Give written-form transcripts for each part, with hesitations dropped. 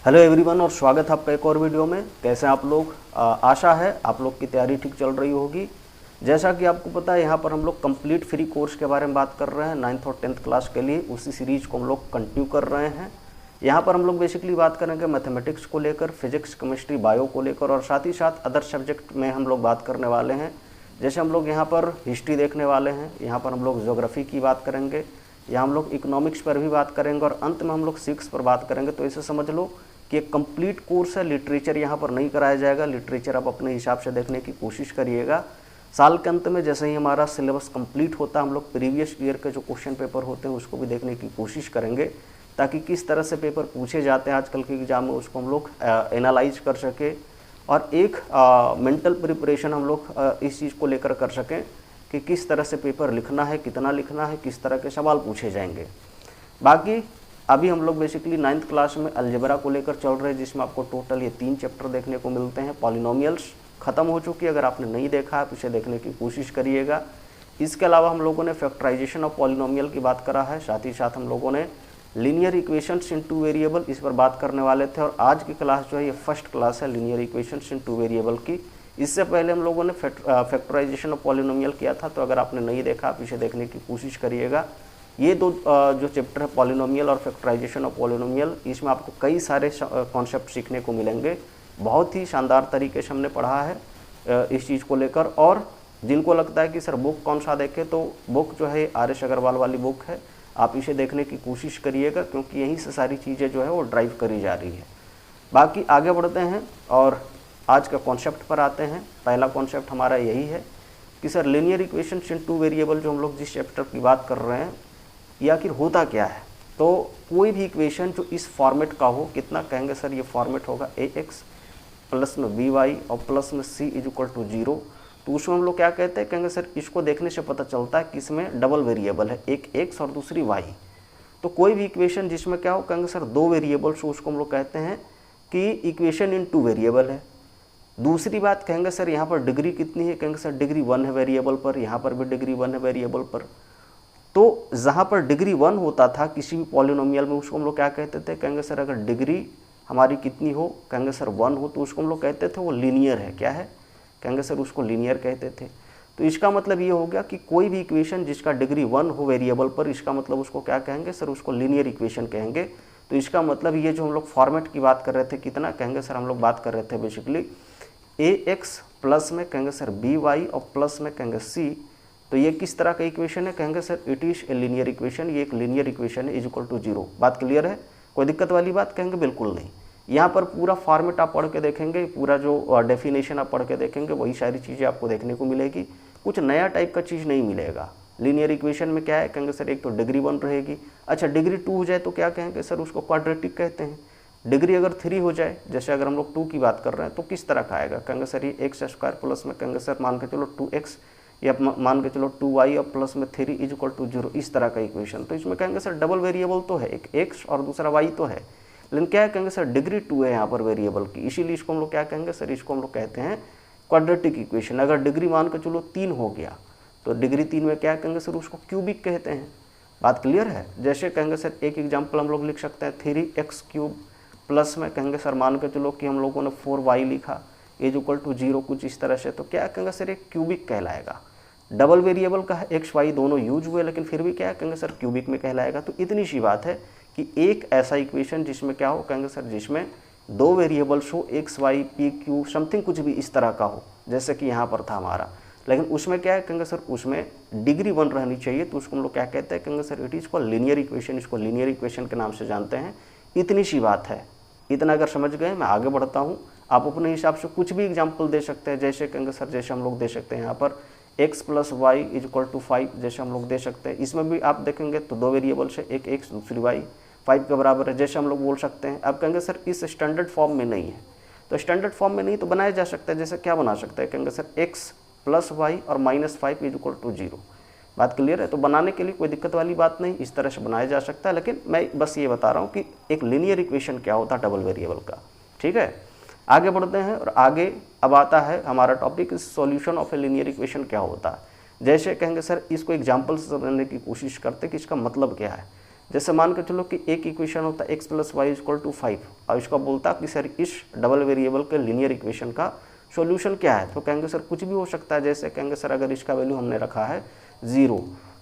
Hello everyone और स्वागत है आपका एक और वीडियो में। कैसे हैं आप लोग? आशा है आप लोग की तैयारी ठीक चल रही होगी। जैसा कि आपको पता है यहाँ पर हम लोग कंप्लीट फ्री कोर्स के बारे में बात कर रहे हैं 9th और 10th क्लास के लिए। उसी सीरीज को हम लोग कंटिन्यू कर रहे हैं। यहाँ पर हम लोग बेसिकली बात करेंगे मैथमेटिक्स को लेकर, फिजिक्स, केमिस्ट्री, बायो को लेकर और साथ ही साथ अदर सब्जेक्ट में हम लोग बात करने वाले हैं। जैसे हम लोग यहाँ पर हिस्ट्री देखने वाले हैं, यहाँ पर हम लोग ज्योग्राफी की बात करेंगे, यहाँ हम लोग इकोनॉमिक्स पर भी बात करेंगे और अंत में हम लोग सिविक्स पर बात करेंगे। तो इसे समझ लो कि एक कंप्लीट कोर्स है। लिटरेचर यहाँ पर नहीं कराया जाएगा, लिटरेचर आप अपने हिसाब से देखने की कोशिश करिएगा। साल के अंत में जैसे ही हमारा सिलेबस कंप्लीट होता है, हम लोग प्रीवियस ईयर के जो क्वेश्चन पेपर होते हैं उसको भी देखने की कोशिश करेंगे, ताकि किस तरह से पेपर पूछे जाते हैं आजकल के एग्जाम में उसको हम लोग एनालाइज कर सके और एक मेंटल प्रिपरेशन हम लोग इस चीज़ को लेकर कर सकें कि किस तरह से पेपर लिखना है, कितना लिखना है, किस तरह के सवाल पूछे जाएंगे। बाकी अभी हम लोग बेसिकली 9th क्लास में अलजेब्रा को लेकर चल रहे हैं, जिसमें आपको टोटल ये 3 चैप्टर देखने को मिलते हैं। पॉलिनोमियल्स ख़त्म हो चुकी है, अगर आपने नहीं देखा आप इसे देखने की कोशिश करिएगा। इसके अलावा हम लोगों ने फैक्टराइजेशन ऑफ पॉलिनोमियल की बात करा है, साथ ही साथ हम लोगों ने लीनियर इक्वेशंस इन 2 वेरिएबल इस पर बात करने वाले थे। और आज की क्लास जो है ये फर्स्ट क्लास है लीनियर इक्वेशंस इन 2 वेरिएबल की। इससे पहले हम लोगों ने फैक्टराइजेशन ऑफ पॉलिनोमियल किया था, तो अगर आपने नहीं देखा आप इसे देखने की कोशिश करिएगा। ये दो जो चैप्टर है पॉलिनोमियल और फैक्टराइजेशन ऑफ पॉलिनोमियल, इसमें आपको कई सारे कॉन्सेप्ट सीखने को मिलेंगे। बहुत ही शानदार तरीके से हमने पढ़ा है इस चीज़ को लेकर। और जिनको लगता है कि सर बुक कौन सा देखें, तो बुक जो है आर.एस. अग्रवाल वाली बुक है, आप इसे देखने की कोशिश करिएगा, क्योंकि यहीं से सारी चीज़ें जो है वो ड्राइव करी जा रही है। बाकी आगे बढ़ते हैं और आज का कॉन्सेप्ट पर आते हैं। पहला कॉन्सेप्ट हमारा यही है कि सर लीनियर इक्वेशंस इन 2 वेरिएबल जो हम लोग जिस चैप्टर की बात कर रहे हैं ये आखिर होता क्या है। तो कोई भी इक्वेशन जो इस फॉर्मेट का हो, कितना कहेंगे सर ये फॉर्मेट होगा ax प्लस में by और प्लस में c इज इक्वल टू 0, तो उसमें हम लोग क्या कहते हैं, कहेंगे सर इसको देखने से पता चलता है कि इसमें डबल वेरिएबल है, एक x और दूसरी y। तो कोई भी इक्वेशन जिसमें क्या हो, कहेंगे सर 2 वेरिएबल्स हो, उसको हम लोग कहते हैं कि इक्वेशन इन 2 वेरिएबल है। दूसरी बात कहेंगे सर यहाँ पर डिग्री कितनी है, कहेंगे सर डिग्री 1 है वेरिएबल पर, यहाँ पर भी डिग्री 1 है वेरिएबल पर। तो जहाँ पर डिग्री 1 होता था किसी भी पॉलिनोमियल में, उसको हम लोग क्या कहते थे, कहेंगे सर अगर डिग्री हमारी कितनी हो, कहेंगे सर 1 हो, तो उसको हम लोग कहते थे वो लीनियर है। क्या है, कहेंगे सर उसको लीनियर कहते थे। तो इसका मतलब ये हो गया कि कोई भी इक्वेशन जिसका डिग्री 1 हो वेरिएबल पर, इसका मतलब उसको क्या कहेंगे सर, उसको लीनियर इक्वेशन कहेंगे। तो इसका मतलब ये जो हम लोग फॉर्मेट की बात कर रहे थे, कितना कहेंगे सर हम लोग बात कर रहे थे बेसिकली ax प्लस में कहेंगे सर by और प्लस में कहेंगे c। तो ये किस तरह का इक्वेशन है, कहेंगे sir it is a linear equation, ये एक लीनियर इक्वेशन है इज इक्वल टू 0। बात क्लियर है? कोई दिक्कत वाली बात, कहेंगे बिल्कुल नहीं। यहाँ पर पूरा फॉर्मेट आप पढ़ के देखेंगे, पूरा जो डेफिनेशन आप पढ़ के देखेंगे, वही सारी चीज़ें आपको देखने को मिलेगी। कुछ नया टाइप का चीज़ नहीं मिलेगा। लीनियर इक्वेशन में क्या है, कहेंगे सर एक तो डिग्री 1 रहेगी, अच्छा डिग्री 2 हो जाए तो क्या कहेंगे सर, उसको क्वाड्रेटिक कहते हैं। डिग्री अगर 3 हो जाए, जैसे अगर हम लोग 2 की बात कर रहे हैं, तो किस तरह का आएगा, कहेंगे सर ये x² प्लस में कहेंगे सर मान के चलो 2x या मान के चलो 2y और प्लस में 3 इज इक्वल टू 0, इस तरह का इक्वेशन। तो इसमें कहेंगे सर डबल वेरिएबल तो है, एक x और दूसरा y तो है, लेकिन क्या है कहेंगे सर डिग्री 2 है यहाँ पर वेरिएबल की, इसीलिए इसको हम लोग क्या कहेंगे सर, इसको हम लोग कहते हैं क्वाड्रेटिक इक्वेशन। अगर डिग्री मान के चलो 3 हो गया, तो डिग्री 3 में क्या कहेंगे सर, उसको क्यूबिक कहते हैं। बात क्लियर है? जैसे कहेंगे सर एक एग्जाम्पल हम लोग लिख सकते हैं 3x³ प्लस में कहेंगे सर मान के चलो कि हम लोगों ने 4y लिखा इज इक्वल टू 0, कुछ इस तरह से। तो क्या कहेंगे सर एक क्यूबिक कहलाएगा। डबल वेरिएबल का एक्स वाई दोनों यूज हुए, लेकिन फिर भी क्या कहेंगे सर क्यूबिक में कहलाएगा। तो इतनी सी बात है कि एक ऐसा इक्वेशन जिसमें क्या हो, कहेंगे सर जिसमें 2 वेरिएबल्स हो, x y p q something कुछ भी इस तरह का हो, जैसे कि यहाँ पर था हमारा, लेकिन उसमें क्या है कहेंगे सर उसमें डिग्री 1 रहनी चाहिए, तो उसको हम लोग क्या कहते हैं, कहेंगे sir it is called linear equation. इसको लीनियर इक्वेशन के नाम से जानते हैं। इतनी सी बात है। इतना अगर समझ गए, मैं आगे बढ़ता हूँ। आप अपने हिसाब से कुछ भी एग्जाम्पल दे सकते हैं, जैसे कहेंगे सर जैसे हम लोग दे सकते हैं यहाँ पर x plus y is equal to 5, जैसे हम लोग दे सकते हैं। इसमें भी आप देखेंगे तो 2 वेरिएबल्स है, एक x दूसरी y, 5 के बराबर है, जैसे हम लोग बोल सकते हैं। अब कहेंगे सर इस स्टैंडर्ड फॉर्म में नहीं है, तो स्टैंडर्ड फॉर्म में नहीं तो बनाया जा सकता है। जैसे क्या बना सकते हैं, कहेंगे सर x प्लस वाई और -5 इज इक्वल टू 0। बात क्लियर है? तो बनाने के लिए कोई दिक्कत वाली बात नहीं, इस तरह से बनाया जा सकता है। लेकिन मैं बस ये बता रहा हूँ कि एक लीनियर इक्वेशन क्या होता है डबल वेरिएबल का। ठीक है, आगे बढ़ते हैं और आगे अब आता है हमारा topic solution of a linear equation क्या होता है। जैसे कहेंगे सर इसको एग्जाम्पल से समझने की कोशिश करते कि इसका मतलब क्या है। जैसे मान के चलो कि एक इक्वेशन होता है x + y = 5 और इसका बोलता कि सर इस डबल वेरिएबल के लीनियर इक्वेशन का सॉल्यूशन क्या है, तो कहेंगे सर कुछ भी हो सकता है। जैसे कहेंगे सर अगर इसका वैल्यू हमने रखा है 0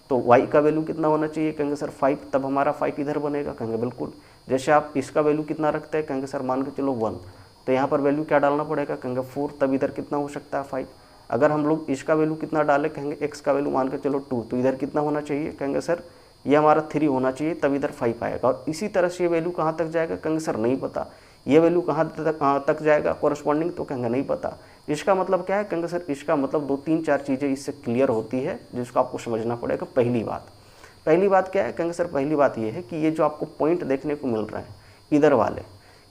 तो y का वैल्यू कितना होना चाहिए, कहेंगे सर 5, तब हमारा 5 इधर बनेगा, कहेंगे बिल्कुल। जैसे आप इसका वैल्यू कितना रखते हैं, कहेंगे सर मान के चलो 1, तो यहाँ पर वैल्यू क्या डालना पड़ेगा, कहेंगे 4, तब इधर कितना हो सकता है 5। अगर हम लोग इसका वैल्यू कितना डालें, कहेंगे x का वैल्यू मान के चलो 2, तो इधर कितना होना चाहिए, कहेंगे सर ये हमारा 3 होना चाहिए, तब इधर 5 आएगा। और इसी तरह से ये वैल्यू कहाँ तक जाएगा, कहेंगे सर नहीं पता। ये वैल्यू कहाँ तक जाएगा कोरस्पॉन्डिंग, तो कहेंगे नहीं पता। इसका मतलब क्या है, कहेंगे सर इसका मतलब 2-3-4 चीज़ें इससे क्लियर होती है जिसको आपको समझना पड़ेगा। पहली बात क्या है, कहेंगे सर पहली बात ये है कि ये जो आपको पॉइंट देखने को मिल रहे हैं इधर वाले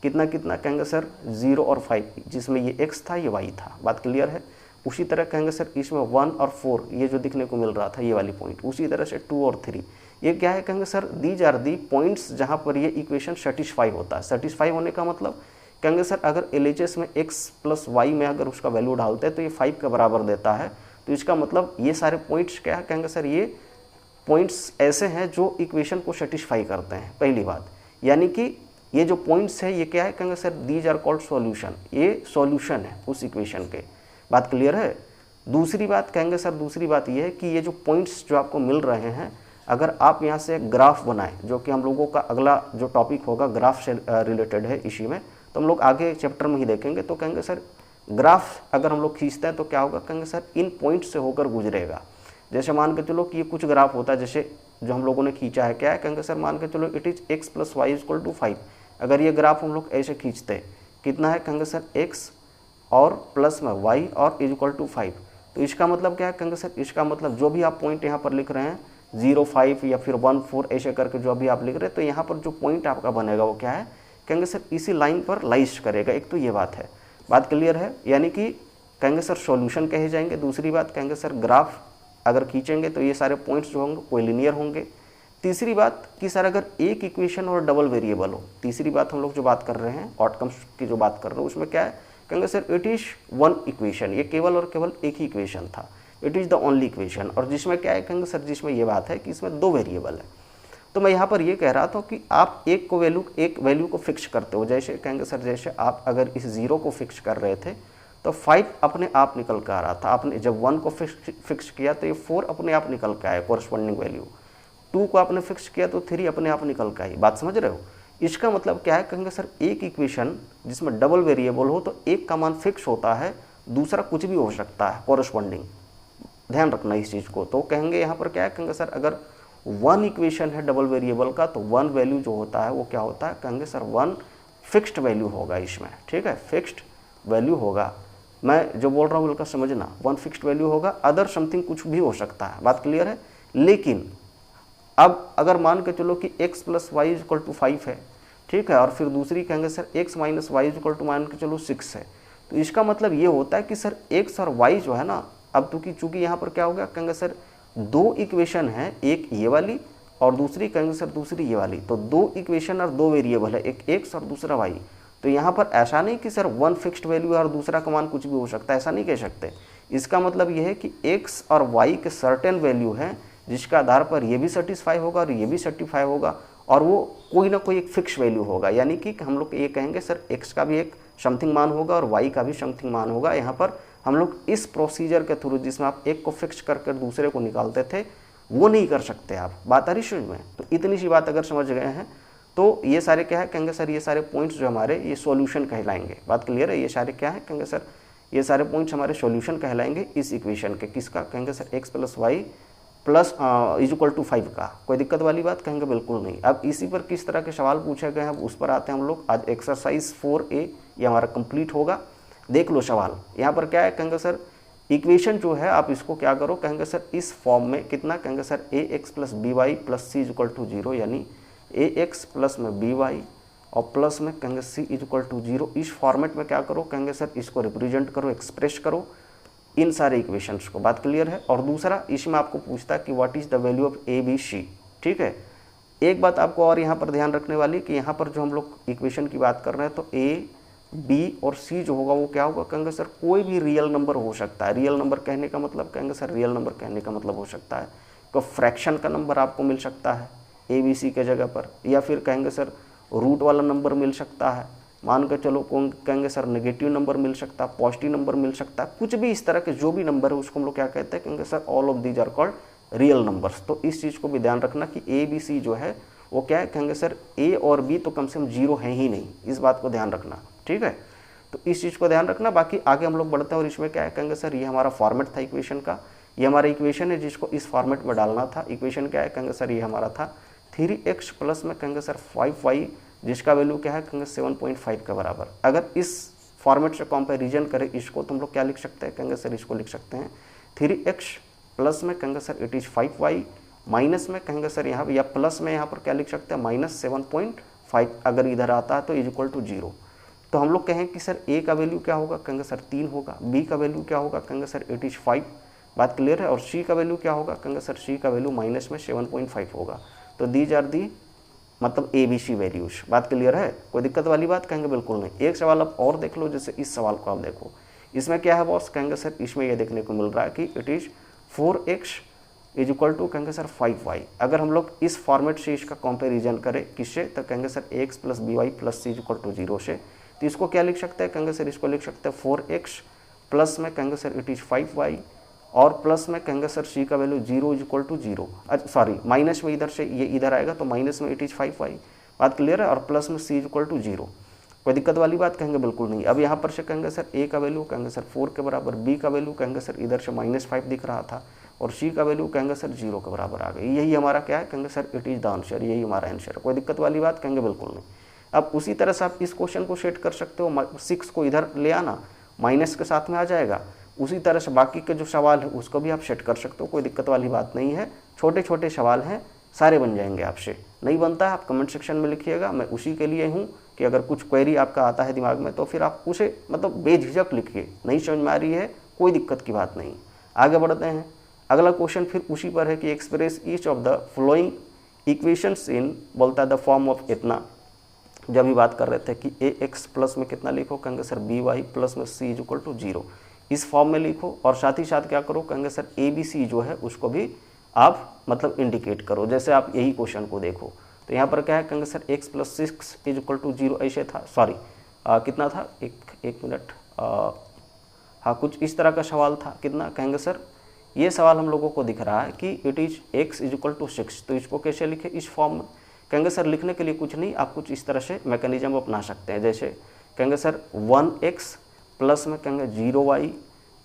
कितना कितना, कहेंगे सर 0 और 5, जिसमें ये x था ये y था, बात क्लियर है। उसी तरह कहेंगे सर इसमें 1 और 4 ये जो दिखने को मिल रहा था ये वाली पॉइंट, उसी तरह से 2 और 3 ये क्या है, कहेंगे sir these are the points जहाँ पर ये इक्वेशन सेटिस्फाई होता है। सेटिस्फाई होने का मतलब कहेंगे सर अगर LHS में x + y में अगर उसका वैल्यू डालते हैं तो ये 5 के बराबर देता है, तो इसका मतलब ये सारे पॉइंट्स क्या है, कहेंगे सर ये पॉइंट्स ऐसे हैं जो इक्वेशन को सेटिस्फाई करते हैं, पहली बात। यानी कि ये जो पॉइंट्स है ये क्या है, कहेंगे sir these are called solution, ये सॉल्यूशन है उस इक्वेशन के, बात क्लियर है। दूसरी बात कहेंगे सर, दूसरी बात ये है कि ये जो पॉइंट्स जो आपको मिल रहे हैं, अगर आप यहाँ से एक ग्राफ बनाएं, जो कि हम लोगों का अगला जो टॉपिक होगा ग्राफ से रिलेटेड है इसी में, तो हम लोग आगे चैप्टर में ही देखेंगे। तो कहेंगे सर ग्राफ अगर हम लोग खींचते हैं तो क्या होगा, कहेंगे सर इन पॉइंट से होकर गुजरेगा। जैसे मान के चलो कि ये कुछ ग्राफ होता है, जैसे जो हम लोगों ने खींचा है क्या है, कहेंगे सर मान के चलो इट इज़ x + y = 5। अगर ये ग्राफ हम लोग ऐसे खींचते कितना है, कहेंगे सर x और प्लस में y और = 5, तो इसका मतलब क्या है, कहेंगे सर इसका मतलब जो भी आप पॉइंट यहाँ पर लिख रहे हैं 0, 5 या फिर 1, 4 ऐसे करके जो अभी आप लिख रहे हैं, तो यहाँ पर जो पॉइंट आपका बनेगा वो क्या है, कहेंगे सर इसी लाइन पर लाइज करेगा। एक तो ये बात है, बात क्लियर है, यानी कि कहेंगे सर सॉल्यूशन कहे जाएंगे। दूसरी बात कहेंगे सर ग्राफ अगर खींचेंगे तो ये सारे पॉइंट्स जो होंगे कोई लीनियर होंगे। तीसरी बात कि सर अगर एक इक्वेशन और डबल वेरिएबल हो, तीसरी बात हम लोग जो बात कर रहे हैं आउटकम्स की जो बात कर रहे हैं उसमें क्या है, कहेंगे sir it is one equation, ये केवल और केवल एक ही इक्वेशन था, it is the only equation. और जिसमें क्या है, कहेंगे सर जिसमें ये बात है कि इसमें 2 वेरिएबल है। तो मैं यहाँ पर ये कह रहा था कि आप एक वैल्यू को फिक्स करते हो, जैसे कहेंगे सर जैसे आप अगर इस 0 को फिक्स कर रहे थे तो 5 अपने आप निकल कर आ रहा था, आपने जब 1 को फिक्स किया तो ये 4 अपने आप निकल के आया कोरस्पॉन्डिंग वैल्यू, 2 को आपने फिक्स किया तो 3 अपने आप निकल के आई, बात समझ रहे हो। इसका मतलब क्या है, कहेंगे सर एक इक्वेशन जिसमें डबल वेरिएबल हो तो एक का मान फिक्स होता है, दूसरा कुछ भी हो सकता है कोरस्पॉन्डिंग, ध्यान रखना इस चीज़ को। तो कहेंगे यहाँ पर क्या है, कहेंगे सर अगर 1 इक्वेशन है डबल वेरिएबल का तो 1 वैल्यू जो होता है वो क्या होता है, कहेंगे सर 1 फिक्स्ड वैल्यू होगा इसमें, ठीक है, फिक्स्ड वैल्यू होगा। मैं जो बोल रहा हूँ बिल्कुल समझना, 1 फिक्स्ड वैल्यू होगा, अदर समथिंग कुछ भी हो सकता है, बात क्लियर है। लेकिन अब अगर मान के चलो कि x + y = 5 है, ठीक है, और फिर दूसरी कहेंगे सर x - y = मान के चलो 6 है, तो इसका मतलब ये होता है कि सर x और y जो है ना, अब तो चूंकि यहाँ पर क्या हो गया, कहेंगे सर 2 इक्वेशन है, एक ये वाली और दूसरी कहेंगे सर दूसरी ये वाली, तो 2 इक्वेशन और 2 वेरिएबल है, एक x और दूसरा y। तो यहाँ पर ऐसा नहीं कि सर 1 फिक्स्ड वैल्यू है और दूसरा का मान कुछ भी हो सकता है, ऐसा नहीं कह सकते। इसका मतलब ये है कि x और y के सर्टेन वैल्यू है जिसका आधार पर ये भी सेटिस्फाई होगा और ये भी सेटिस्फाई होगा, और वो कोई ना कोई एक फिक्स वैल्यू होगा। यानी कि हम लोग ये कहेंगे सर x का भी एक समथिंग मान होगा और y का भी समथिंग मान होगा। यहाँ पर हम लोग इस प्रोसीजर के थ्रू जिसमें आप एक को फिक्स करके दूसरे को निकालते थे वो नहीं कर सकते आप, बात आ रही समझ में। तो इतनी सी बात अगर समझ गए हैं तो ये सारे क्या है, कहेंगे सर ये सारे पॉइंट्स जो हमारे ये सॉल्यूशन कहलाएंगे, बात क्लियर है। ये सारे क्या है, कहेंगे सर ये सारे पॉइंट्स हमारे सॉल्यूशन कहलाएंगे इस इक्वेशन के, किसका, कहेंगे सर x + y = 5 का। कोई दिक्कत वाली बात, कहेंगे बिल्कुल नहीं। अब इसी पर किस तरह के सवाल पूछे गए हैं अब उस पर आते हैं हम लोग। आज एक्सरसाइज 4A ये हमारा कंप्लीट होगा। देख लो सवाल, यहाँ पर क्या है, कहेंगे सर इक्वेशन जो है आप इसको क्या करो, कहेंगे सर इस फॉर्म में कितना, कहेंगे सर ax + by + c = 0, यानी ax प्लस में by और प्लस में कहेंगे c = 0, इस फॉर्मेट में क्या करो, कहेंगे सर इसको रिप्रेजेंट करो, एक्सप्रेस करो इन सारे इक्वेशंस को, बात क्लियर है। और दूसरा इसमें आपको पूछता है कि what is the value of a b c, ठीक है। एक बात आपको और यहाँ पर ध्यान रखने वाली कि यहाँ पर जो हम लोग इक्वेशन की बात कर रहे हैं तो a b और c जो होगा वो क्या होगा, कहेंगे सर कोई भी रियल नंबर हो सकता है। रियल नंबर कहने का मतलब, कहेंगे सर रियल नंबर कहने का मतलब हो सकता है तो फ्रैक्शन का नंबर आपको मिल सकता है, ABC के जगह पर, या फिर कहेंगे सर रूट वाला नंबर मिल सकता है, मान के चलो कहेंगे सर नेगेटिव नंबर मिल सकता है, पॉजिटिव नंबर मिल सकता है, कुछ भी इस तरह के जो भी नंबर है उसको हम लोग क्या कहते हैं, कहेंगे sir all of these are called real numbers. तो इस चीज़ को भी ध्यान रखना कि ABC जो है वो क्या है, कहेंगे सर A और B तो कम से कम 0 है ही नहीं, इस बात को ध्यान रखना, ठीक है। तो इस चीज़ को ध्यान रखना। बाकी आगे हम लोग बढ़ते हैं और इसमें क्या है, कहेंगे सर ये हमारा फॉर्मेट था इक्वेशन का, ये हमारा इक्वेशन है जिसको इस फॉर्मेट में डालना था। इक्वेशन क्या है, कहेंगे सर ये हमारा था 3x प्लस में कहेंगे सर 5y, जिसका वैल्यू क्या है, कहेंगे 7.5 के बराबर। अगर इस फॉर्मेट से कंपैरिजन करें इसको तो हम लोग क्या लिख सकते हैं, कहेंगे सर इसको लिख सकते हैं 3x प्लस में कहेंगे sir it is 5y, minus में कहेंगे सर यहाँ या प्लस में यहाँ पर क्या लिख सकते हैं -7.5, अगर इधर आता है तो इज इक्वल टू 0। तो हम लोग कहें कि सर A का वैल्यू क्या होगा, कहेंगे सर 3 होगा, B का वैल्यू क्या होगा, कहेंगे सर इट इज़ 5, बात क्लियर है, और C का वैल्यू क्या होगा, कहेंगे सर C का वैल्यू माइनस में 7.5 होगा। तो दीज आर दी मतलब ABC वैल्यूज, बात क्लियर है, कोई दिक्कत वाली बात, कहेंगे बिल्कुल नहीं। एक सवाल आप और देख लो, जैसे इस सवाल को आप देखो, इसमें क्या है बॉस, कहेंगे सर इसमें ये देखने को मिल रहा है कि it is 4x is equal to कहेंगे सर 5y। अगर हम लोग इस फॉर्मेट से इसका कंपैरिजन करें किससे, तो कहेंगे sir x plus by plus c is equal to 0 से, तो इसको क्या लिख सकते हैं, कहेंगे सर इसको लिख सकते हैं 4x प्लस में कहेंगे सर इट इज़ 5y, और प्लस में कहेंगे सर c का value 0 is equal to 0, sorry minus में इधर से ये इधर आएगा तो माइनस में इट इज़ 5y, बात क्लियर है, और प्लस में c इज इक्वल टू 0, कोई दिक्कत वाली बात, कहेंगे बिल्कुल नहीं। अब यहाँ पर से कहेंगे सर a का वैल्यू कहेंगे सर 4 के बराबर, b का वैल्यू कहेंगे सर इधर से -5 दिख रहा था, और c का वैल्यू कहेंगे सर 0 के बराबर आ गई। यही हमारा क्या है, कहेंगे sir it is the answer, यही हमारा आंसर है, कोई दिक्कत वाली बात, कहेंगे बिल्कुल नहीं। अब उसी तरह से आप इस क्वेश्चन को सेट कर सकते हो, 6 को इधर ले आना, माइनस के साथ में आ जाएगा। उसी तरह से बाकी के जो सवाल है उसको भी आप सेट कर सकते हो, कोई दिक्कत वाली बात नहीं है, छोटे छोटे सवाल हैं, सारे बन जाएंगे आपसे। नहीं बनता है आप कमेंट सेक्शन में लिखिएगा, मैं उसी के लिए हूँ कि अगर कुछ क्वेरी आपका आता है दिमाग में तो फिर आप उसे मतलब बेझिझक लिखिए, नहीं समझ में आ रही है कोई दिक्कत की बात नहीं। आगे बढ़ते हैं, अगला क्वेश्चन फिर उसी पर है कि express each of the following equations इन, बोलता है द फॉर्म ऑफ इतना। जब भी बात कर रहे थे कि ax प्लस में कितना लिखो, कहेंगे सर by प्लस में c इज इक्वल टू 0, इस फॉर्म में लिखो, और साथ ही साथ क्या करो, कहेंगे सर ABC जो है उसको भी आप मतलब इंडिकेट करो। जैसे आप यही क्वेश्चन को देखो तो यहाँ पर क्या है, कहेंगे sir x plus 6 is equal to 0 ऐसे था, सॉरी कितना था, एक मिनट, हाँ कुछ इस तरह का सवाल था, कितना, कहेंगे सर ये सवाल हम लोगों को दिख रहा है कि it is x is equal to 6, तो इसको कैसे लिखे इस फॉर्म में, कहेंगे सर लिखने के लिए कुछ नहीं, आप कुछ इस तरह से मैकेनिज्म अपना सकते हैं। जैसे कहेंगे सर 1x प्लस में कहेंगे 0y,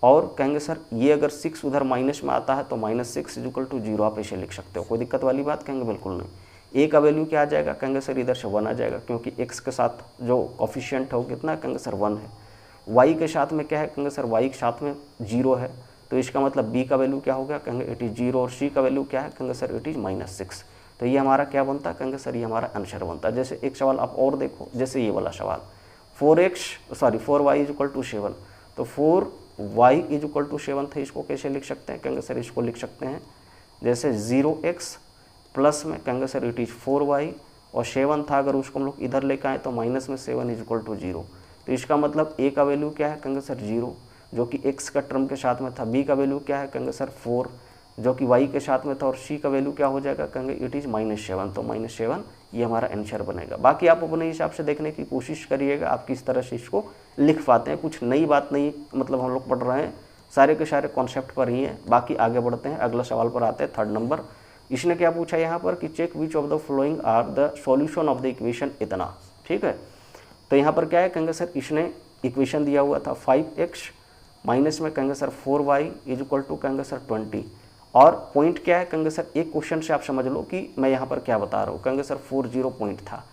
और कहेंगे सर ये अगर 6 उधर माइनस में आता है तो -6 इज इक्वल टू 0 आप ऐसे लिख सकते हो, कोई दिक्कत वाली बात, कहेंगे बिल्कुल नहीं। a का वैल्यू क्या आ जाएगा, कहेंगे सर इधर से 1 आ जाएगा, क्योंकि x के साथ जो कोफिशिएंट है वो कितना, कहेंगे सर 1 है। y के साथ में क्या है, कहेंगे सर y के साथ में 0 है, तो इसका मतलब b का वैल्यू क्या हो गया, कहेंगे इट इज़ 0, और c का वैल्यू क्या है, कहेंगे सर इट इज़ -6। तो ये हमारा क्या बनता है, कहेंगे सर ये हमारा आंसर बनता है। जैसे एक सवाल आप और देखो, जैसे ये वाला सवाल 4y इज इक्वल टू 7, तो 4y इज इक्वल टू 7 था, इसको कैसे लिख सकते हैं, कहेंगे सर इसको लिख सकते हैं जैसे 0x प्लस में कहेंगे सर इट इज़ 4y, और 7 था, अगर उसको हम लोग इधर लेकर आए तो माइनस में 7 इज इक्वल टू 0, तो इसका मतलब a का वैल्यू क्या है, कहेंगे सर 0 जो कि x का टर्म के साथ में था, b का वैल्यू क्या है, कहेंगे सर 4 जो कि y के साथ में था, और c का वैल्यू क्या हो जाएगा, कहेंगे इट इज़ -7, तो -7 ये हमारा आंसर बनेगा। बाकी आप अपने हिसाब से देखने की कोशिश करिएगा आप किस तरह से इसको लिख पाते हैं, कुछ नई बात नहीं, मतलब हम लोग पढ़ रहे हैं सारे के सारे कॉन्सेप्ट पर ही हैं। बाकी आगे बढ़ते हैं, अगला सवाल पर आते हैं, 3rd नंबर। इसने क्या पूछा यहाँ पर कि check which of the following are the solution of the equation इतना, ठीक है। तो यहाँ पर क्या है, कहेंगे सर इसने इक्वेशन दिया हुआ था 5x माइनस में कहेंगे sir 4y is equal to कहेंगे सर 20, और पॉइंट क्या है, कहेंगे सर एक क्वेश्चन से आप समझ लो कि मैं यहाँ पर क्या बता रहा हूँ, कहेंगे सर 40 पॉइंट था।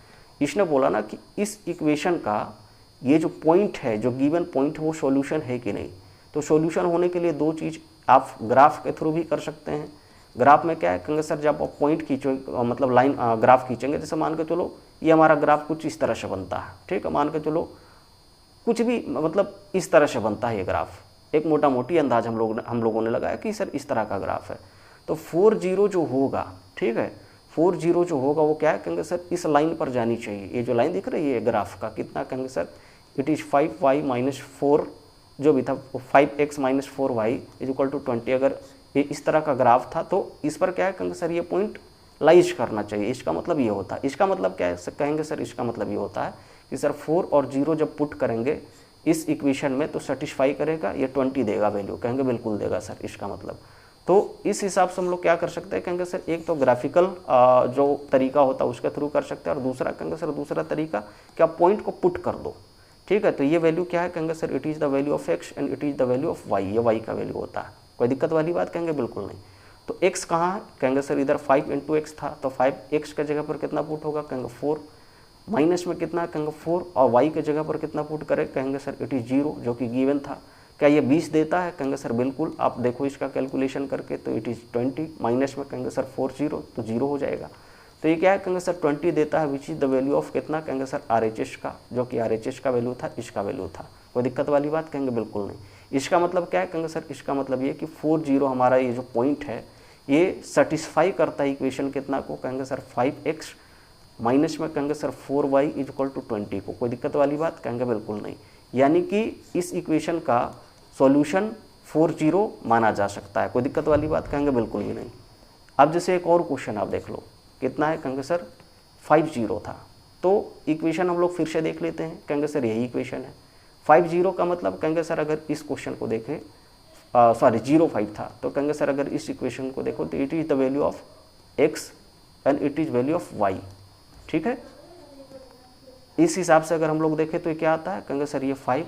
इसने बोला ना कि इस इक्वेशन का ये जो पॉइंट है, जो गिवन पॉइंट है वो सॉल्यूशन है कि नहीं। तो सॉल्यूशन होने के लिए 2 चीज़ आप ग्राफ के थ्रू भी कर सकते हैं। ग्राफ में क्या है, कहेंगे सर जब आप पॉइंट खींचो मतलब लाइन ग्राफ खींचेंगे, जैसे मान के चलो ये हमारा ग्राफ कुछ इस तरह से बनता है, ठीक है, मान के चलो कुछ भी मतलब इस तरह से बनता है ये ग्राफ, एक मोटा मोटी अंदाज हम लोगों ने लगाया कि सर इस तरह का ग्राफ है। तो 40 जो होगा, ठीक है, 40 जो होगा वो क्या है, कहेंगे सर इस लाइन पर जानी चाहिए। ये जो लाइन दिख रही है ग्राफ का कितना, कहेंगे sir it is 5y minus 4 जो भी था 5x minus 4y is equal to 20। अगर ये इस तरह का ग्राफ था तो इस पर क्या है, कहेंगे सर ये पॉइंट लाइज करना चाहिए। इसका मतलब ये होता है, इसका मतलब क्या है कहेंगे सर, इसका मतलब ये होता है कि सर 4 और 0 जब पुट करेंगे इस इक्वेशन में तो सेटिस्फाई करेगा, ये 20 देगा वैल्यू, कहेंगे बिल्कुल देगा सर, इसका मतलब। तो इस हिसाब से हम लोग क्या कर सकते हैं, कहेंगे सर एक तो ग्राफिकल जो तरीका होता है उसके थ्रू कर सकते हैं, और दूसरा कहेंगे सर दूसरा तरीका कि आप पॉइंट को पुट कर दो, ठीक है। तो ये वैल्यू क्या है, कहेंगे sir it is the value of x and it is the value of y, ये वाई का वैल्यू होता है। कोई दिक्कत वाली बात, कहेंगे बिल्कुल नहीं। तो x कहाँ है, कहेंगे सर इधर 5 × x था, तो 5x के जगह पर कितना पुट होगा, कहेंगे 4, माइनस में कितना, कहेंगे 4, और y के जगह पर कितना पुट करें, कहेंगे सर इट इज़ 0 जो कि गिवन था। क्या ये 20 देता है, कहेंगे सर बिल्कुल, आप देखो इसका कैलकुलेशन करके, तो इट इज़ 20, माइनस में कहेंगे सर 4 0 तो 0 हो जाएगा। तो ये क्या है, कहेंगे सर 20 देता है, which is the value of कितना, कहेंगे सर RHS का, जो कि RHS का वैल्यू था, इसका वैल्यू था। कोई दिक्कत वाली बात, कहेंगे बिल्कुल नहीं। इसका मतलब क्या है, कहेंगे सर इसका मतलब ये कि 4 0 हमारा ये जो पॉइंट है ये सेटिस्फाई करता है इक्वेशन कितना को, कहेंगे सर 5x माइनस में कहेंगे सर 4y इक्वल टू 20 को। कोई दिक्कत वाली बात, कहेंगे बिल्कुल नहीं। यानी कि इस इक्वेशन का सॉल्यूशन 4 0 माना जा सकता है। कोई दिक्कत वाली बात, कहेंगे बिल्कुल भी नहीं। अब जैसे एक और क्वेश्चन आप देख लो, कितना है, कहेंगे सर 5 0 था, तो इक्वेशन हम लोग फिर से देख लेते हैं, कहेंगे सर यही इक्वेशन है। 5 0 का मतलब कहेंगे सर अगर इस क्वेश्चन को देखें, 0 5 था, तो कहेंगे सर अगर इस इक्वेशन को देखो तो it is the value of x and it is value of y, ठीक है। इस हिसाब से अगर हम लोग देखें तो ये क्या आता है, कहेंगे सर ये 5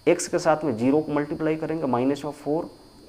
x के साथ में 0 को मल्टीप्लाई करेंगे, माइनस में 4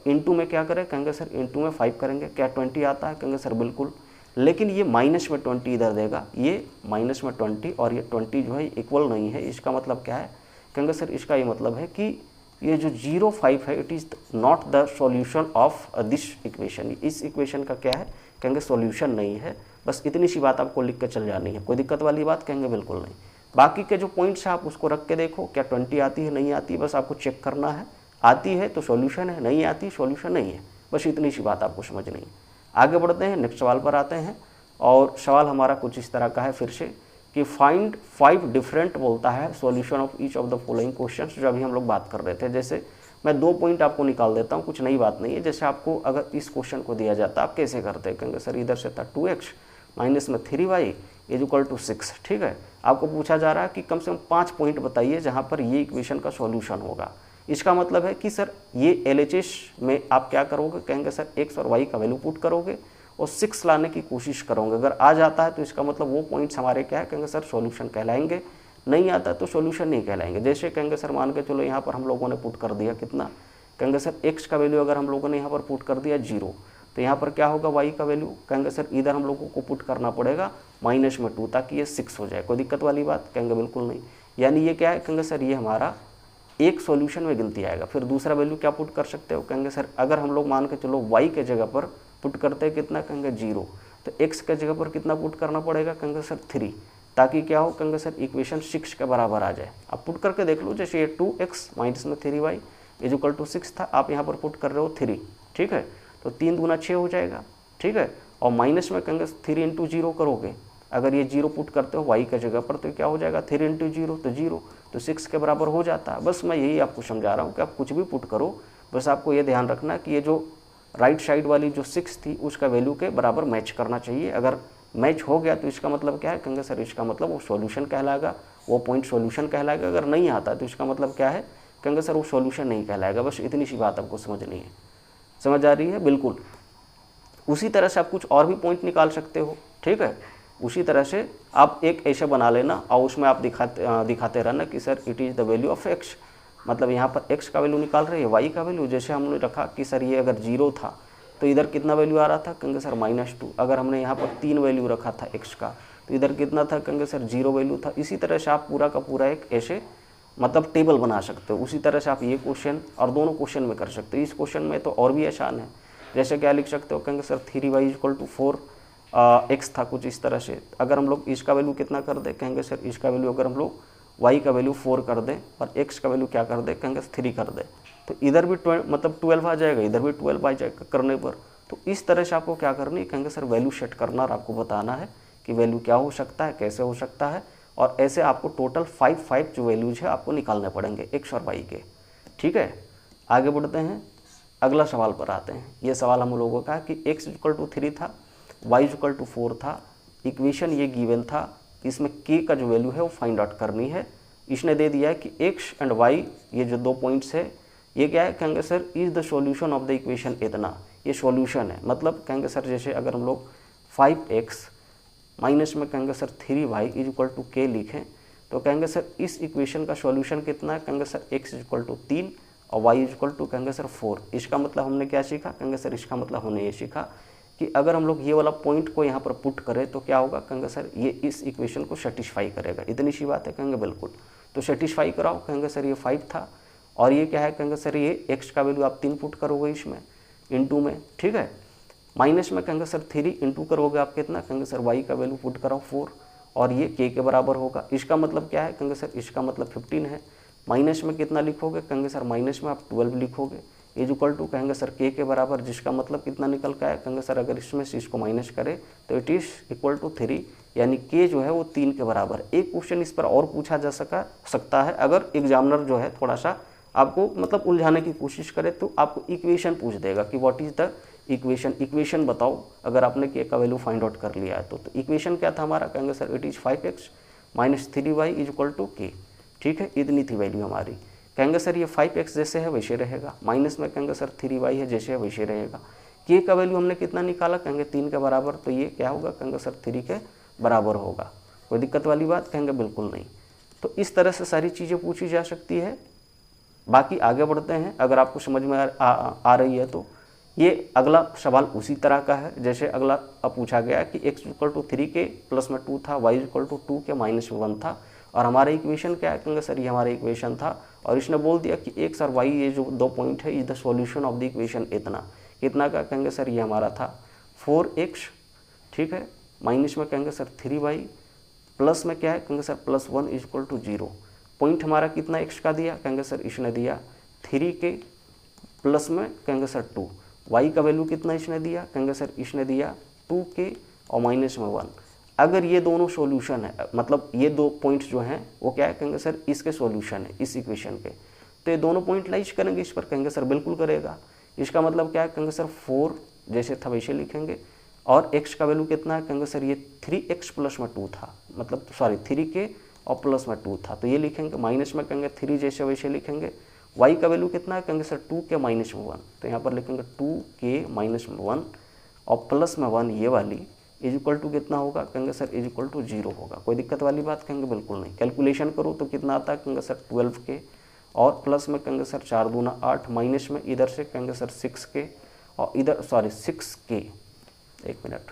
इंटू में क्या करें, कहेंगे सर इंटू में 5 करेंगे, क्या 20 आता है, कहेंगे सर बिल्कुल। लेकिन ये माइनस में 20 इधर देगा, ये माइनस में 20 और ये 20 जो है इक्वल नहीं है। इसका मतलब क्या है, कहेंगे सर इसका ये मतलब है कि ये जो 0 5 है it is not the solution of this equation. इस इक्वेशन का क्या है, कहेंगे सॉल्यूशन नहीं है। बस इतनी सी बात आपको लिख के चल जानी है। कोई दिक्कत वाली बात, कहेंगे बिल्कुल नहीं। बाकी के जो पॉइंट्स हैं आप उसको रख के देखो, क्या 20 आती है नहीं आती, बस आपको चेक करना है। आती है तो सॉल्यूशन है, नहीं आती सॉल्यूशन नहीं है, बस इतनी सी बात आपको समझनी है। आगे बढ़ते हैं, नेक्स्ट सवाल पर आते हैं। और सवाल हमारा कुछ इस तरह का है फिर से कि फाइंड 5 डिफरेंट बोलता है solution of each of the following questions, जो अभी हम लोग बात कर रहे थे। जैसे मैं 2 पॉइंट आपको निकाल देता हूँ, कुछ नई बात नहीं है। जैसे आपको अगर इस क्वेश्चन को दिया जाता आप कैसे करते हैं, कहेंगे सर इधर से था 2x माइनस में 3y इज इक्वल टू 6, ठीक है। आपको पूछा जा रहा है कि कम से कम 5 पॉइंट बताइए जहाँ पर ये इक्वेशन का सॉल्यूशन होगा। इसका मतलब है कि सर ये LHS में आप क्या करोगे, कहेंगे सर x और y का वैल्यू पुट करोगे और 6 लाने की कोशिश करोगे। अगर आ जाता है तो इसका मतलब वो पॉइंट्स हमारे क्या है, कहेंगे सर सॉल्यूशन कहलाएंगे। नहीं आता तो सॉल्यूशन नहीं कहलाएंगे। जैसे कहेंगे सर मान के चलो यहाँ पर हम लोगों ने पुट कर दिया कितना, कहेंगे सर x का वैल्यू अगर हम लोगों ने यहाँ पर पुट कर दिया 0, तो यहाँ पर क्या होगा y का वैल्यू, कहेंगे सर इधर हम लोगों को पुट करना पड़ेगा माइनस में 2 ताकि ये 6 हो जाए। कोई दिक्कत वाली बात, कहेंगे बिल्कुल नहीं। यानी ये क्या है, कहेंगे सर ये हमारा एक सॉल्यूशन में गिनती आएगा। फिर दूसरा वैल्यू क्या पुट कर सकते हो, कहेंगे सर अगर हम लोग मान के चलो y के जगह पर पुट करते हैं कितना, कहेंगे 0, तो x के जगह पर कितना पुट करना पड़ेगा, कहेंगे सर 3, ताकि क्या हो, कहेंगे सर इक्वेशन 6 के बराबर आ जाए। आप पुट करके देख लो, जैसे ये 2x माइनस में 3y इज इक्वल टू 6 था, आप यहाँ पर पुट कर रहे हो 3, ठीक है। तो 3 दूना 6 हो जाएगा, ठीक है। और माइनस में कहेंगे 3 इंटू 0 करोगे, अगर ये 0 पुट करते हो y के जगह पर तो क्या हो जाएगा 3 इंटू 0 तो 0, तो 6 के बराबर हो जाता है। बस मैं यही आपको समझा रहा हूँ कि आप कुछ भी पुट करो, बस आपको ये ध्यान रखना है कि ये जो राइट साइड वाली जो 6 थी उसका वैल्यू के बराबर मैच करना चाहिए। अगर मैच हो गया तो इसका मतलब क्या है, कहेंगे सर इसका मतलब वो सॉल्यूशन कहलाएगा, वो पॉइंट सॉल्यूशन कहलाएगा। अगर नहीं आता तो इसका मतलब क्या है, कहेंगे सर वो सॉल्यूशन नहीं कहलाएगा। बस इतनी सी बात आपको समझनी है। समझ आ रही है, बिल्कुल। उसी तरह से आप कुछ और भी पॉइंट निकाल सकते हो, ठीक है। उसी तरह से आप एक ऐसे बना लेना और उसमें आप दिखाते रहना कि sir it is the value of x, मतलब यहाँ पर x का वैल्यू निकाल रहे हैं, y का वैल्यू। जैसे हमने रखा कि सर ये अगर 0 था तो इधर कितना वैल्यू आ रहा था, कहेंगे सर -2। अगर हमने यहाँ पर 3 वैल्यू रखा था x का तो इधर कितना था, कहेंगे सर 0 वैल्यू था। इसी तरह से आप पूरा का पूरा एक ऐसे मतलब टेबल बना सकते हो। उसी तरह से आप ये क्वेश्चन और दोनों क्वेश्चन में कर सकते हो। इस क्वेश्चन में तो और भी आसान है। जैसे क्या लिख सकते हो, कहेंगे sir 3y equal to 4x था कुछ इस तरह से। अगर हम लोग इसका वैल्यू कितना कर दें, कहेंगे सर इसका वैल्यू अगर हम लोग y का वैल्यू 4 कर दें और x का वैल्यू क्या कर दें, कहेंगे 3 कर दें, तो इधर भी मतलब 12 आ जाएगा, इधर भी 12 आ जाएगा करने पर। तो इस तरह से आपको क्या करनी है, कहेंगे सर वैल्यू सेट करना और आपको बताना है कि वैल्यू क्या हो सकता है, कैसे हो सकता है। और ऐसे आपको टोटल 5 जो वैल्यूज है आपको निकालने पड़ेंगे x और y के, ठीक है। आगे बढ़ते हैं, अगला सवाल पर आते हैं। ये सवाल हम लोगों का कि x इक्वल टू 3 था, y इक्वल टू 4 था, इक्वेशन ये गिवन था, इसमें k का जो वैल्यू है वो फाइंड आउट करनी है। इसने दे दिया है कि x एंड y ये जो 2 पॉइंट्स है ये क्या है, कहेंगे sir is the solution of the equation इतना, ये सॉल्यूशन है। मतलब कहेंगे सर जैसे अगर हम लोग 5x माइनस में कहेंगे sir 3y is equal to k लिखें तो कहेंगे सर इस इक्वेशन का सॉल्यूशन कितना है, कहेंगे sir x is equal to 3 और y इज इक्वल टू कहेंगे सर 4। इसका मतलब हमने क्या सीखा, कहेंगे सर इसका मतलब हमने ये सीखा कि अगर हम लोग ये वाला पॉइंट को यहाँ पर पुट करें तो क्या होगा, कहेंगे सर ये इस इक्वेशन को सेटिस्फाई करेगा। इतनी सी बात है, कहेंगे बिल्कुल। तो सेटिस्फाई कराओ, कहेंगे सर ये 5 था और ये क्या है, कहेंगे सर ये x का वैल्यू आप 3 पुट करोगे इसमें इनटू में, ठीक है। माइनस में कहेंगे सर 3 इंटू करोगे आप कितना, कहेंगे सर y का वैल्यू पुट कराओ 4 और ये k के बराबर होगा। इसका मतलब क्या है, कहेंगे सर इसका मतलब 15 है। माइनस में कितना लिखोगे, कहेंगे सर माइनस में आप 12 लिखोगे इज इक्वल टू कहेंगे सर k के बराबर, जिसका मतलब कितना निकल का है, कहेंगे सर अगर इसमें से इसको माइनस करें तो इट इज इक्वल टू 3, यानी k जो है वो 3 के बराबर। एक क्वेश्चन इस पर और पूछा जा सकता है, अगर एग्जामिनर जो है थोड़ा सा आपको मतलब उलझाने की कोशिश करे तो आपको इक्वेशन पूछ देगा कि व्हाट इज द इक्वेशन बताओ, अगर आपने k का वैल्यू फाइंड आउट कर लिया है तो इक्वेशन क्या था हमारा, कहेंगे sir it is 5x minus 3y is equal to k, ठीक है। इतनी थी वैल्यू हमारी। कहेंगे सर ये 5x जैसे है वैसे रहेगा, माइनस में कहेंगे सर 3y है जैसे है वैसे रहेगा। k का वैल्यू हमने कितना निकाला, कहेंगे 3 के बराबर, तो ये क्या होगा, कहेंगे सर 3 के बराबर होगा। कोई दिक्कत वाली बात, कहेंगे बिल्कुल नहीं। तो इस तरह से सारी चीज़ें पूछी जा सकती है। बाकी आगे बढ़ते हैं, अगर आपको समझ में आ रही है तो ये अगला सवाल उसी तरह का है जैसे अगला अब पूछा गया कि x इक्वल टू 3 के प्लस में 2 था, y इक्वल टू 2 के माइनस में 1 था और हमारा इक्वेशन क्या है, कहेंगे सर ये हमारा इक्वेशन था और इसने बोल दिया कि x और y ये जो 2 पॉइंट है is the solution of the equation इतना, कितना का, कहेंगे सर ये हमारा था 4x, ठीक है। माइनस में कहेंगे सर 3y, प्लस में क्या है, कहेंगे sir plus 1 is equal to 0। Point हमारा कितना x का दिया, कहेंगे सर इसने दिया 3 के प्लस में कहेंगे सर 2, y का वैल्यू कितना इसने दिया, कहेंगे सर इसने दिया 2k और माइनस में 1। अगर ये दोनों सॉल्यूशन है, मतलब ये 2 पॉइंट्स जो हैं वो क्या है, कहेंगे सर इसके सॉल्यूशन है इस इक्वेशन के, तो ये दोनों पॉइंट लाइज करेंगे इस पर, कहेंगे सर बिल्कुल करेगा। इसका मतलब क्या है, कहेंगे सर 4 जैसे था वैसे लिखेंगे और x का वैल्यू कितना है, कहेंगे सर ये 3x प्लस में 2 था, मतलब सॉरी 3k और प्लस में 2 था, तो ये लिखेंगे। माइनस में कहेंगे 3 जैसे वैसे लिखेंगे। y का वैल्यू कितना है, कहेंगे सर 2k माइनस में 1, तो यहाँ पर लिखेंगे 2k माइनस में 1 और प्लस में 1 ये वाली इज इक्वल टू कितना होगा, कहेंगे सर इज इक्वल टू 0 होगा। कोई दिक्कत वाली बात, कहेंगे बिल्कुल नहीं। कैलकुलेशन करो तो कितना आता है, कहेंगे सर 12k और प्लस में कहेंगे सर 4 दूना 8, माइनस में इधर से कहेंगे सर 6k और इधर सॉरी 6k, एक मिनट,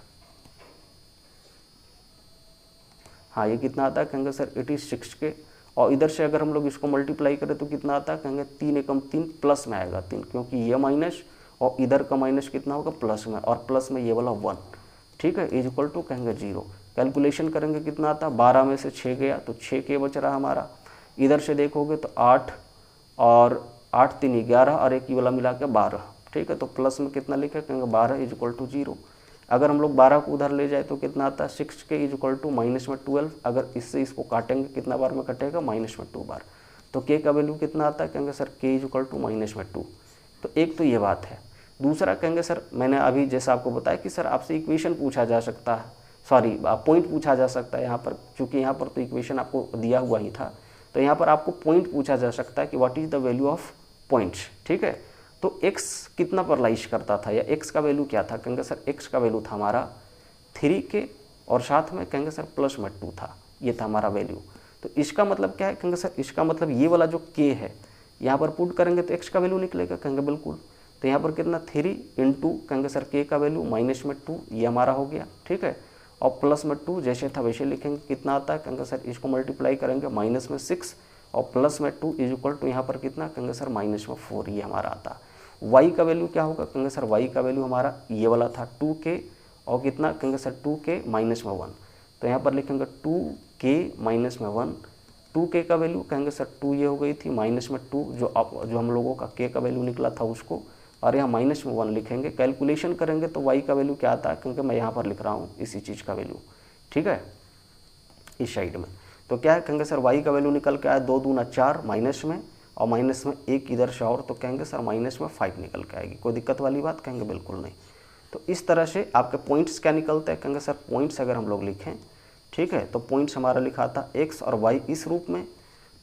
हाँ ये कितना आता है, कहेंगे सर इट इज़ 6k और इधर से अगर हम लोग इसको मल्टीप्लाई करें तो कितना आता है, कहेंगे 3 एकम 3 प्लस में आएगा 3, क्योंकि ये माइनस और इधर का माइनस कितना होगा प्लस में, और प्लस में ये वाला 1, ठीक है, इज इक्वल टू कहेंगे 0। कैलकुलेशन करेंगे कितना आता है, 12 में से 6 गया तो 6k बच रहा हमारा। इधर से देखोगे तो 8 और 8 3 11 और एक ही वाला मिला के 12, ठीक है। तो प्लस में कितना लिखे, कहेंगे 12 इज इक्वल टू 0। अगर हम लोग 12 को उधर ले जाए तो कितना आता है, 6k is equal to minus में 12। अगर इससे इसको काटेंगे कितना बार में कटेगा, माइनस में 2 बार, तो k का वैल्यू कितना आता है, कहेंगे sir k is equal to minus में 2। तो एक तो ये बात है। दूसरा कहेंगे सर मैंने अभी जैसा आपको बताया कि सर आपसे इक्वेशन पूछा जा सकता है, सॉरी पॉइंट पूछा जा सकता है यहाँ पर, क्योंकि यहाँ पर तो इक्वेशन आपको दिया हुआ ही था, तो यहाँ पर आपको पॉइंट पूछा जा सकता है कि what is the value of points, ठीक है। तो x कितना पर लाइज करता था या x का वैल्यू क्या था, कहेंगे सर x का वैल्यू था हमारा 3k और साथ में कहेंगे सर प्लस में 2 था, ये था हमारा वैल्यू। तो इसका मतलब क्या है, कहेंगे सर इसका मतलब ये वाला जो k है यहाँ पर पुट करेंगे तो x का वैल्यू निकलेगा, कहेंगे बिल्कुल। तो यहाँ पर कितना 3 इंटू कहेंगे सर k का वैल्यू माइनस में 2, ये हमारा हो गया, ठीक है, और प्लस में 2 जैसे था वैसे लिखेंगे। कितना आता है, कहेंगे सर इसको मल्टीप्लाई करेंगे माइनस में 6 और प्लस में 2 इज इक्वल टू यहाँ पर कितना, कहेंगे सर माइनस में 4, ये हमारा आता। y का वैल्यू क्या होगा, कहेंगे सर y का वैल्यू हमारा ये वाला था 2k और कितना, कहेंगे सर 2k माइनस में 1, तो यहाँ पर लिखेंगे 2k माइनस में 1। 2k का वैल्यू कहेंगे सर 2 ये हो गई थी, माइनस में 2 जो हम लोगों का k का वैल्यू निकला था उसको, और यहाँ माइनस में 1 लिखेंगे। कैलकुलेशन करेंगे तो y का वैल्यू क्या आता है, क्योंकि मैं यहाँ पर लिख रहा हूँ इसी चीज़ का वैल्यू, ठीक है, इस साइड में। तो क्या है, कहेंगे सर y का वैल्यू निकल के आया 2 दूना 4 माइनस में, और माइनस में 1 इधर से और, तो कहेंगे सर माइनस में 5 निकल के आएगी। कोई दिक्कत वाली बात, कहेंगे बिल्कुल नहीं। तो इस तरह से आपके पॉइंट्स क्या निकलते हैं, कहेंगे सर पॉइंट्स अगर हम लोग लिखें, ठीक है, तो पॉइंट्स हमारा लिखा था x और y इस रूप में,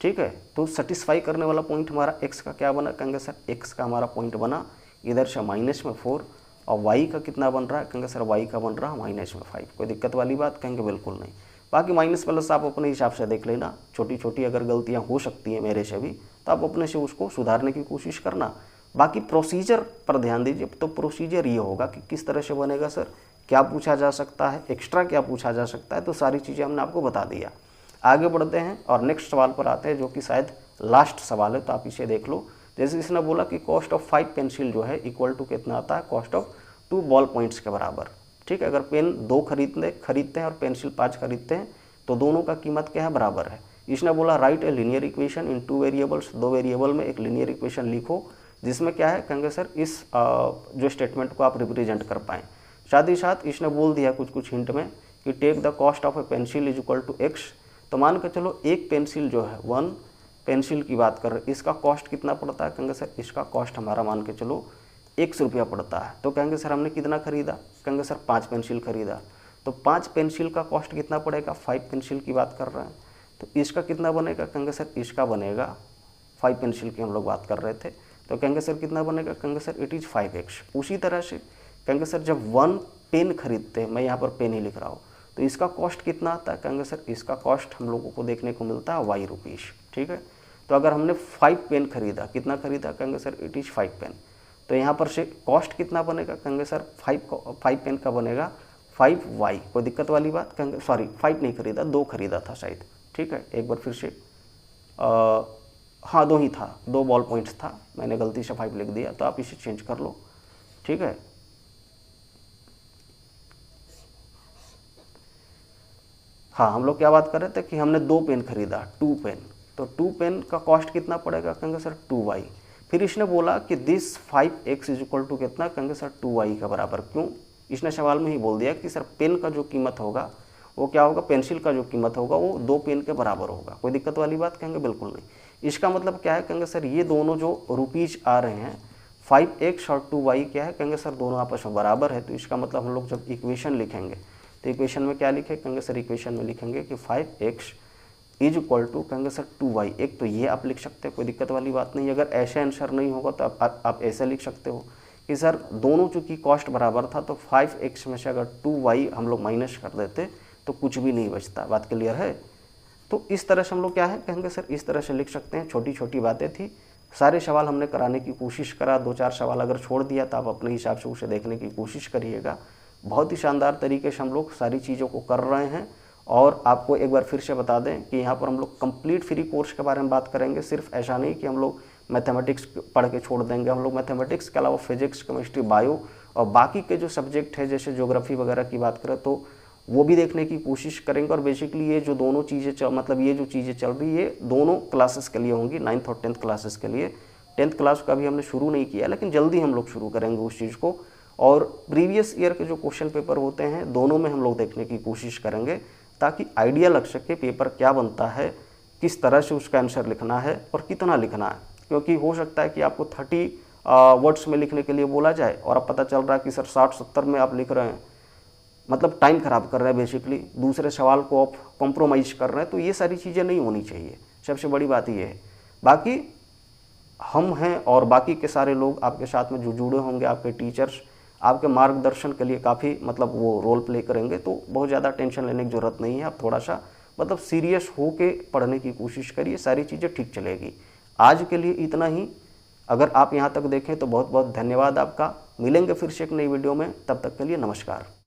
ठीक है। तो सेटिस्फाई करने वाला पॉइंट हमारा x का क्या बना, कहेंगे सर x का हमारा पॉइंट बना इधर से -4, और y का कितना बन रहा है, कहेंगे सर y का बन रहा है -5। कोई दिक्कत वाली बात, कहेंगे बिल्कुल नहीं। बाकी माइनस प्लस आप अपने हिसाब से देख लेना, छोटी छोटी अगर गलतियां हो सकती हैं मेरे से भी, तो आप अपने से उसको सुधारने की कोशिश करना। बाकी प्रोसीजर पर ध्यान दीजिए। तो प्रोसीजर ये होगा कि किस तरह से बनेगा सर, क्या पूछा जा सकता है, एक्स्ट्रा क्या पूछा जा सकता है, तो सारी चीज़ें हमने आपको बता दिया। आगे बढ़ते हैं और नेक्स्ट सवाल पर आते हैं, जो कि शायद लास्ट सवाल है, तो आप इसे देख लो। जैसे इसने बोला कि कॉस्ट ऑफ 5 पेंसिल जो है इक्वल टू कितना आता है, कॉस्ट ऑफ 2 बॉल पॉइंट्स के बराबर, ठीक है। अगर पेन 2 खरीदते हैं और पेंसिल 5 खरीदते हैं तो दोनों का कीमत क्या है, बराबर है। इसने बोला right a linear equation in 2 variables, 2 variable में एक लीनियर इक्वेशन लिखो जिसमें क्या है, कहेंगे सर इस जो स्टेटमेंट को आप रिप्रेजेंट कर पाएँ। साथ ही साथ इसने बोल दिया कुछ हिंट में कि take the cost of a pencil is equal to x. तो मान के चलो एक पेंसिल जो है, 1 पेंसिल की बात कर रहे हैं, इसका कॉस्ट कितना पड़ता है, कहेंगे सर इसका कॉस्ट हमारा मान के चलो 100 रुपया पड़ता है। तो कहेंगे सर हमने कितना खरीदा, कहेंगे सर 5 पेंसिल खरीदा, तो 5 पेंसिल का कॉस्ट कितना पड़ेगा, 5 पेंसिल की बात कर रहे हैं, तो इसका कितना बनेगा, कहेंगे सर इसका बनेगा 5 पेंसिल की हम लोग बात कर रहे थे, तो कहेंगे सर कितना बनेगा, कहेंगे सर इट इज़ 5x। उसी तरह से कहेंगे सर जब 1 पेन खरीदते हैं, मैं यहाँ पर पेन ही लिख रहा हूँ, तो इसका कॉस्ट कितना आता है, कहेंगे सर इसका कॉस्ट हम लोगों को देखने को मिलता है y रुपीज़, ठीक है। तो अगर हमने 5 पेन खरीदा, कितना खरीदा, कहेंगे सर इट इज़ 5 पेन, तो यहाँ पर से कॉस्ट कितना बनेगा, कहेंगे सर 5 पेन का बनेगा 5y। कोई दिक्कत वाली बात, कहेंगे सॉरी 5 नहीं खरीदा, 2 खरीदा था शायद, ठीक है। एक बार फिर से हाँ 2 ही था, 2 बॉल पॉइंट्स था, मैंने गलती से 5 लिख दिया, तो आप इसे चेंज कर लो, ठीक है। हाँ हम लोग क्या बात कर रहे थे कि हमने 2 पेन खरीदा, 2 पेन, तो 2 पेन का कॉस्ट कितना पड़ेगा, कहेंगे सर 2y। फिर इसने बोला कि this 5x is equal to कितना, कहेंगे सर 2y का बराबर। क्यों, इसने सवाल में ही बोल दिया कि सर पेन का जो कीमत होगा वो क्या होगा, पेंसिल का जो कीमत होगा वो 2 पेन के बराबर होगा। कोई दिक्कत वाली बात, कहेंगे बिल्कुल नहीं। इसका मतलब क्या है, कहेंगे सर ये दोनों जो रुपीज़ आ रहे हैं 5x और 2y क्या है, कहेंगे सर दोनों आपस में बराबर है। तो इसका मतलब हम लोग जब इक्वेशन लिखेंगे तो इक्वेशन में क्या लिखे, कहेंगे सर इक्वेशन में लिखेंगे कि 5x इज इक्वल टू, कहेंगे सर 2y। एक तो ये आप लिख सकते हैं, कोई दिक्कत वाली बात नहीं। अगर ऐसे आंसर नहीं होगा तो आप ऐसे लिख सकते हो कि सर दोनों चूँकि कॉस्ट बराबर था तो 5x में से अगर 2y हम लोग माइनस कर देते तो कुछ भी नहीं बचता। बात क्लियर है। तो इस तरह से हम लोग क्या है, कहेंगे सर इस तरह से लिख सकते हैं। छोटी छोटी बातें थी, सारे सवाल हमने कराने की कोशिश करा। 2-4 सवाल अगर छोड़ दिया तो आप अपने हिसाब से उसे देखने की कोशिश करिएगा। बहुत ही शानदार तरीके से हम लोग सारी चीज़ों को कर रहे हैं। और आपको एक बार फिर से बता दें कि यहाँ पर हम लोग कंप्लीट फ्री कोर्स के बारे में बात करेंगे। सिर्फ ऐसा नहीं कि हम लोग मैथमेटिक्स पढ़ के छोड़ देंगे। हम लोग मैथमेटिक्स के अलावा फिजिक्स, केमिस्ट्री, बायो और बाकी के जो सब्जेक्ट है जैसे ज्योग्राफी वगैरह की बात करें तो वो भी देखने की कोशिश करेंगे। और बेसिकली ये जो दोनों चीज़ें मतलब ये जो चीज़ें चल रही है दोनों क्लासेस के लिए होंगी, 9th और 10th क्लासेस के लिए। 10th क्लास का भी हमने शुरू नहीं किया, लेकिन जल्दी हम लोग शुरू करेंगे उस चीज़ को। और प्रीवियस ईयर के जो क्वेश्चन पेपर होते हैं दोनों में हम लोग देखने की कोशिश करेंगे ताकि आइडिया लग सके पेपर क्या बनता है, किस तरह से उसका आंसर लिखना है और कितना लिखना है। क्योंकि हो सकता है कि आपको 30 वर्ड्स में लिखने के लिए बोला जाए और अब पता चल रहा है कि सर 60-70 में आप लिख रहे हैं, मतलब टाइम ख़राब कर रहे हैं। बेसिकली दूसरे सवाल को आप कॉम्प्रोमाइज़ कर रहे हैं। तो ये सारी चीज़ें नहीं होनी चाहिए। सबसे बड़ी बात ये है। बाकी हम हैं और बाकी के सारे लोग आपके साथ में जो जुड़े होंगे, आपके टीचर्स आपके मार्गदर्शन के लिए काफ़ी मतलब वो रोल प्ले करेंगे। तो बहुत ज़्यादा टेंशन लेने की ज़रूरत नहीं है। आप थोड़ा सा मतलब सीरियस हो के पढ़ने की कोशिश करिए, सारी चीज़ें ठीक चलेगी। आज के लिए इतना ही। अगर आप यहाँ तक देखें तो बहुत बहुत धन्यवाद आपका। मिलेंगे फिर से एक नई वीडियो में, तब तक के लिए नमस्कार।